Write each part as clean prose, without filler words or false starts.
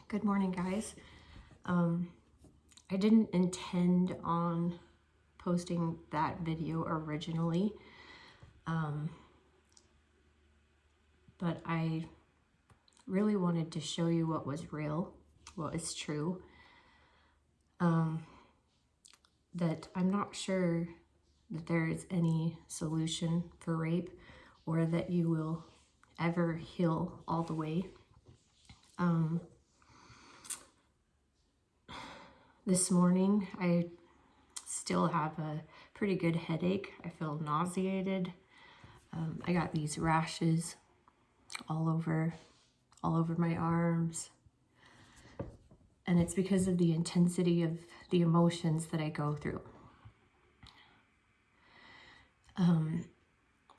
Good morning, guys. I didn't intend on posting that video originally, but I really wanted to show you what was real, what is true, that I'm not sure that there is any solution for rape or that you will ever heal all the way. This morning, I still have a pretty good headache. I feel nauseated. I got these rashes all over my arms. And it's because of the intensity of the emotions that I go through.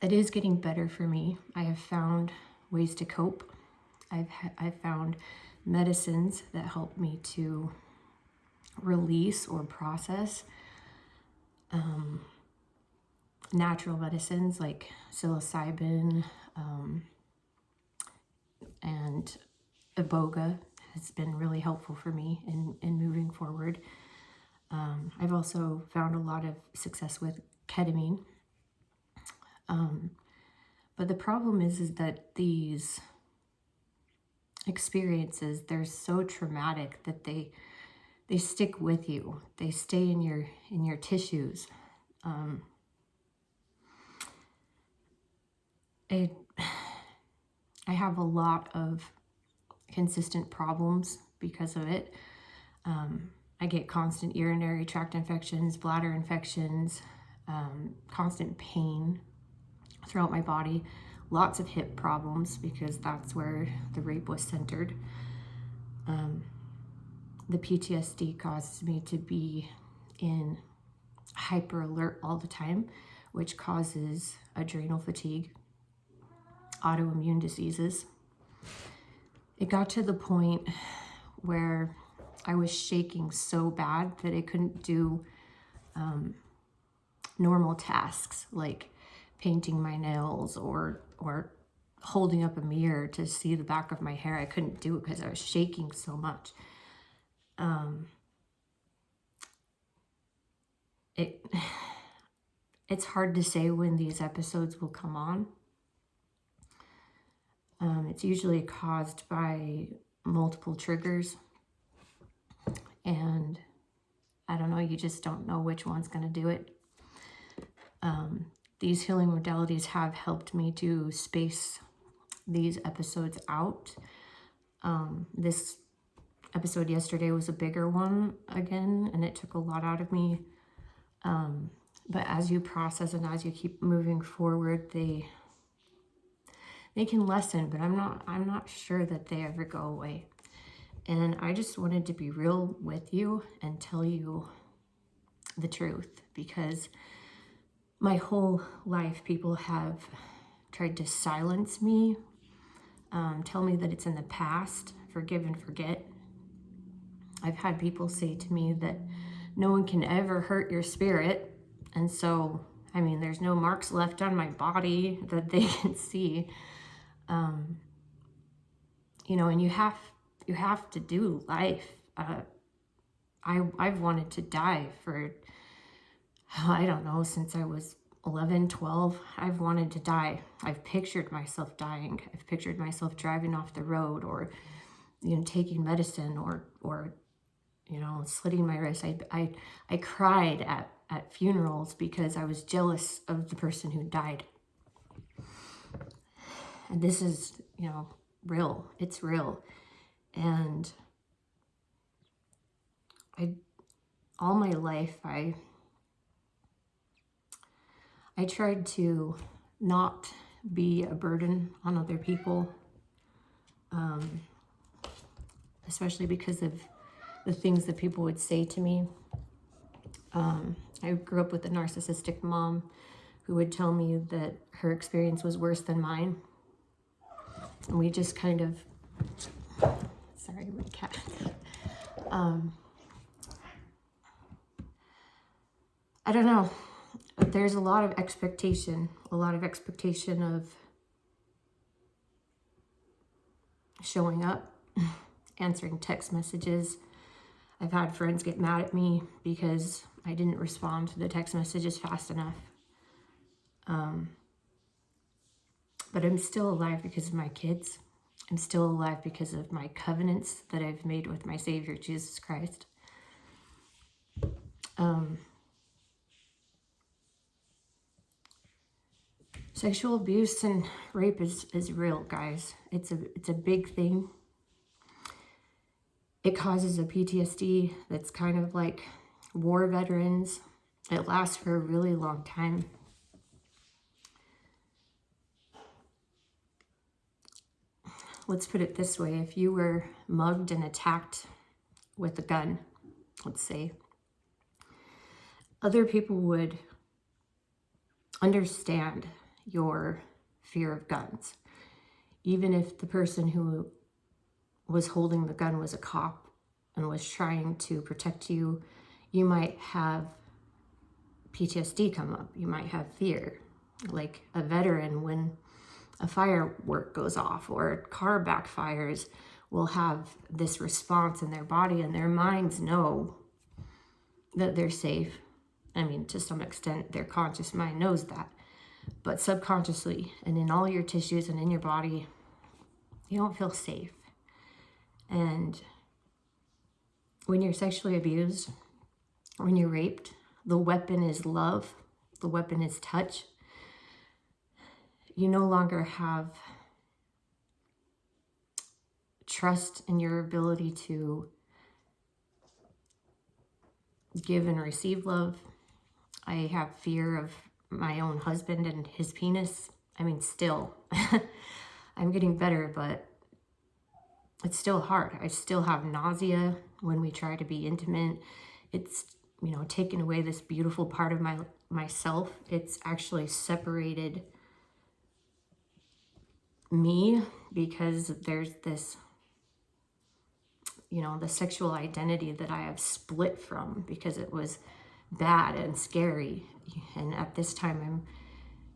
It is getting better for me. I have found ways to cope. I've found medicines that help me to release or process natural medicines like psilocybin and iboga has been really helpful for me in moving forward. I've also found a lot of success with ketamine. But the problem is that these experiences, they're so traumatic that they stick with you. They stay in your tissues. I have a lot of consistent problems because of it. I get constant urinary tract infections, bladder infections, constant pain throughout my body, lots of hip problems because that's where the rape was centered. The PTSD causes me to be in hyper alert all the time, which causes adrenal fatigue, autoimmune diseases. It got to the point where I was shaking so bad that I couldn't do normal tasks like painting my nails or holding up a mirror to see the back of my hair. I couldn't do it because I was shaking so much. It's hard to say when these episodes will come on. It's usually caused by multiple triggers, and I don't know, you just don't know which one's going to do it. These healing modalities have helped me to space these episodes out. This episode yesterday was a bigger one again, and it took a lot out of me. But as you process and as you keep moving forward, they can lessen, but I'm not sure that they ever go away. And I just wanted to be real with you and tell you the truth, because my whole life people have tried to silence me, tell me that it's in the past, forgive and forget. I've had people say to me that no one can ever hurt your spirit. And so, I mean, there's no marks left on my body that they can see. And you have to do life. I've wanted to die for, I don't know, since I was 11, 12, I've wanted to die. I've pictured myself dying. I've pictured myself driving off the road or, taking medicine or slitting my wrist. I cried at funerals because I was jealous of the person who died. And this is, real. It's real. And all my life, I tried to not be a burden on other people, especially because of the things that people would say to me. I grew up with a narcissistic mom who would tell me that her experience was worse than mine. And we just kind of, sorry, my cat. I don't know. There's a lot of expectation of showing up answering text messages. I've had friends get mad at me because I didn't respond to the text messages fast enough. But I'm still alive because of my kids. I'm still alive because of my covenants that I've made with my Savior, Jesus Christ. Sexual abuse and rape is real, guys. It's a big thing. It causes a PTSD that's kind of like war veterans. It lasts for a really long time. Let's put it this way. If you were mugged and attacked with a gun, let's say, other people would understand your fear of guns. Even if the person who was holding the gun was a cop and was trying to protect you, you might have PTSD come up. You might have fear. Like a veteran, when a firework goes off or a car backfires, will have this response in their body, and their minds know that they're safe. I mean, to some extent, their conscious mind knows that. But subconsciously and in all your tissues and in your body, you don't feel safe. And when you're sexually abused, when you're raped, the weapon is love. The weapon is touch. You no longer have trust in your ability to give and receive love. I have fear of my own husband and his penis. I mean, still, I'm getting better, but it's still hard. I still have nausea when we try to be intimate. It's, taken away this beautiful part of myself. It's actually separated me because there's this, the sexual identity that I have split from because it was bad and scary. And at this time,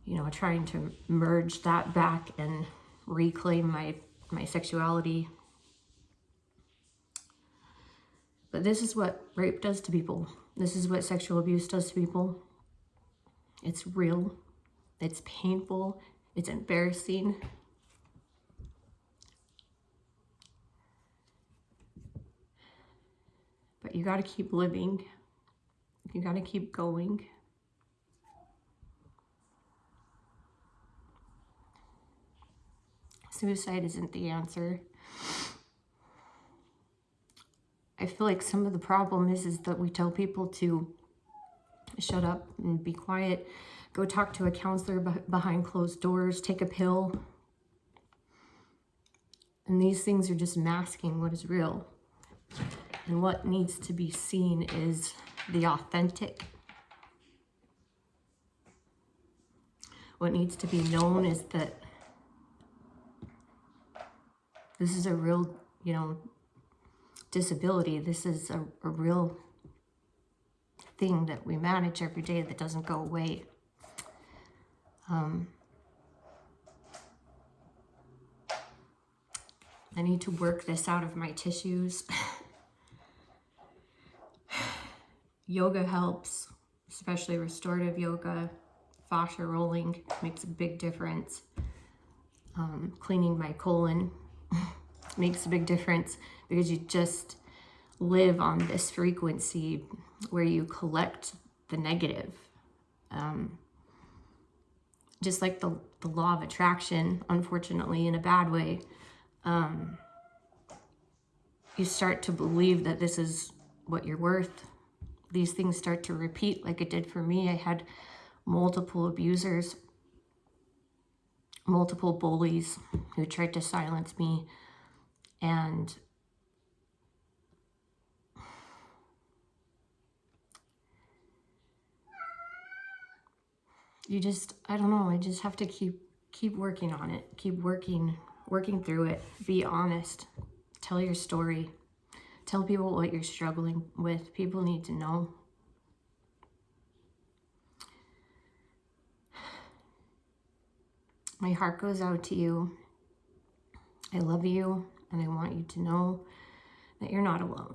I'm, trying to merge that back and reclaim my sexuality. But this is what rape does to people. This is what sexual abuse does to people. It's real. It's painful. It's embarrassing. But you got to keep living. You got to keep going. Suicide isn't the answer. I feel like some of the problem is that we tell people to shut up and be quiet, go talk to a counselor behind closed doors, take a pill. And these things are just masking what is real. And what needs to be seen is the authentic. What needs to be known is that this is a real, disability. This is a real thing that we manage every day that doesn't go away. I need to work this out of my tissues. Yoga helps, especially restorative yoga. Fascia rolling makes a big difference. Cleaning my colon makes a big difference because you just live on this frequency where you collect the negative. Just like the law of attraction, unfortunately, in a bad way, you start to believe that this is what you're worth. These things start to repeat like it did for me. I had multiple abusers, multiple bullies who tried to silence me. And I don't know, I just have to keep working on it, keep working through it, be honest, tell your story, tell people what you're struggling with. People need to know. My heart goes out to you. I love you, and I want you to know that you're not alone.